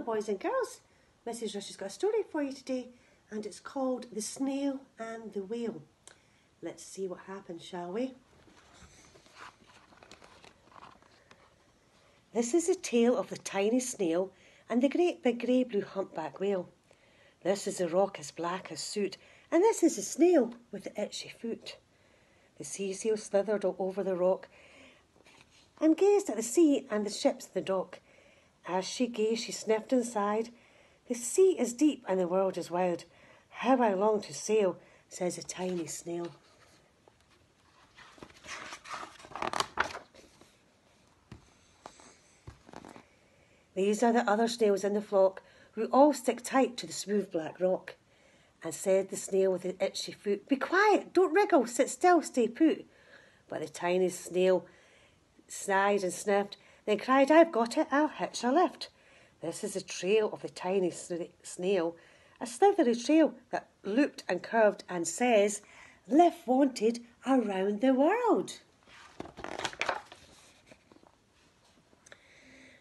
boys and girls. Mrs. Rush has got a story for you today, and it's called The Snail and the Whale. Let's see what happens, shall we? This is the tale of the tiny snail and the great big grey blue humpback whale. This is the rock as black as soot, and this is the snail with the itchy foot. The sea seal slithered over the rock and gazed at the sea and the ships in the dock. As she gazed, she sniffed and sighed. The sea is deep and the world is wide. How I long to sail, says a tiny snail. These are the other snails in the flock, who all stick tight to the smooth black rock. And said the snail with the itchy foot, "Be quiet, don't wriggle, sit still, stay put." But the tiny snail sighed and sniffed, then cried, "I've got it, I'll hitch a lift." This is the trail of the tiny snail, a slithery trail that looped and curved and says, "Lift wanted around the world."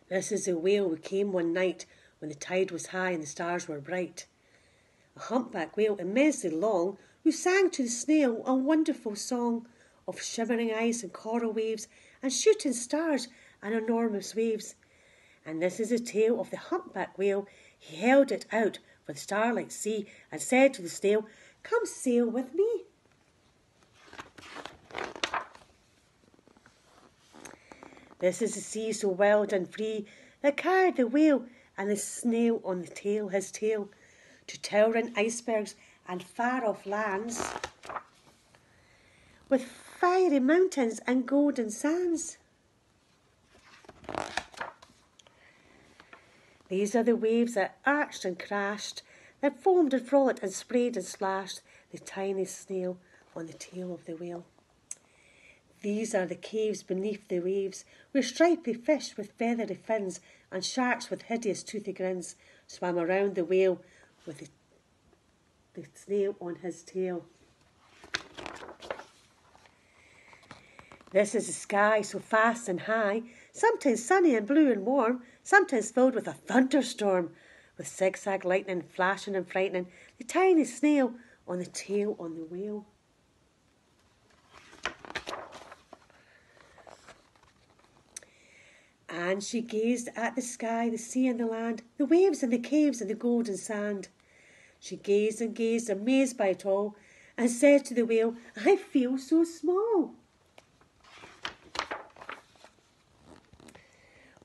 This is the whale who came one night when the tide was high and the stars were bright. A humpback whale immensely long, who sang to the snail a wonderful song of shimmering ice and coral waves and shooting stars and enormous waves. And this is the tale of the humpback whale. He held it out for the starlight sea and said to the snail, "Come sail with me." This is the sea so wild and free that carried the whale and the snail on the tail, his tail, to towering icebergs and far-off lands with fiery mountains and golden sands. These are the waves that arched and crashed, that foamed and frolicked and sprayed and splashed the tiny snail on the tail of the whale. These are the caves beneath the waves, where stripy fish with feathery fins and sharks with hideous toothy grins swam around the whale with the snail on his tail. This is the sky so vast and high, sometimes sunny and blue and warm, sometimes filled with a thunderstorm, with zigzag lightning flashing and frightening the tiny snail on the tail on the whale. And she gazed at the sky, the sea and the land, the waves and the caves and the golden sand. She gazed and gazed, amazed by it all, and said to the whale, "I feel so small."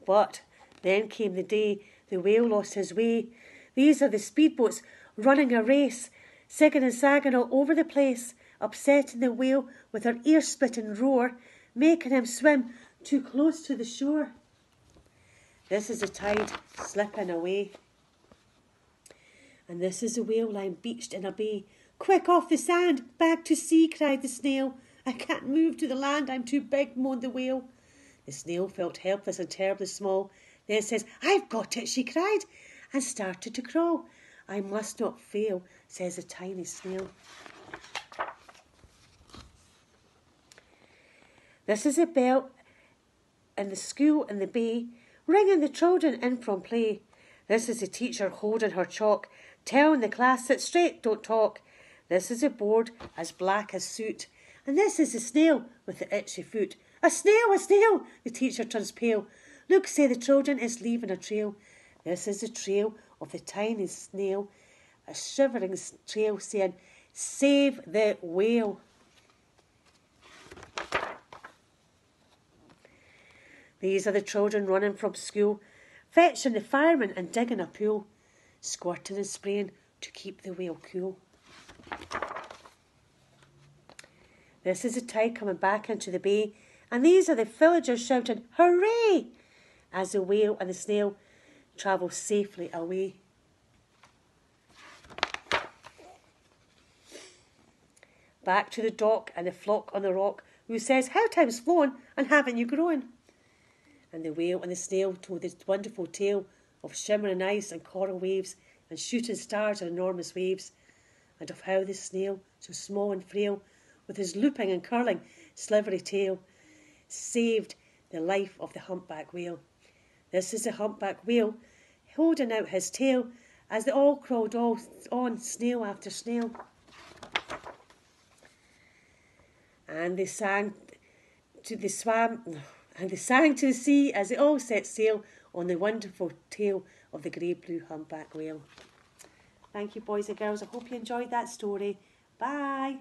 But then came the day the whale lost his way. These are the speedboats running a race, zigging and zagging all over the place, upsetting the whale with her ear-splitting roar, making him swim too close to the shore. This is the tide slipping away. And this is the whale lying beached in a bay. "Quick off the sand, back to sea," cried the snail. "I can't move to the land, I'm too big," moaned the whale. The snail felt helpless and terribly small. Then says, "I've got it," she cried, and started to crawl. "I must not fail," says the tiny snail. This is a bell in the school in the bay, ringing the children in from play. This is the teacher holding her chalk, telling the class, "Sit straight, don't talk." This is a board as black as soot, and this is the snail with the itchy foot. "A snail, a snail!" The teacher turns pale. "Look," say the children, "it's leaving a trail." This is the trail of the tiny snail, a shivering trail saying, "Save the whale." These are the children running from school, fetching the fireman and digging a pool, squirting and spraying to keep the whale cool. This is the tide coming back into the bay, and these are the villagers shouting, "Hooray!" as the whale and the snail travel safely away. Back to the dock and the flock on the rock, who says, "How time's flown, and haven't you grown?" And the whale and the snail told this wonderful tale of shimmering ice and coral waves and shooting stars and enormous waves, and of how the snail, so small and frail, with his looping and curling slivery tail, saved the life of the humpback whale. This is the humpback whale holding out his tail as they all crawled on, snail after snail. And they sang to the sea as they all set sail on the wonderful tale of the grey blue humpback whale. Thank you, boys and girls. I hope you enjoyed that story. Bye.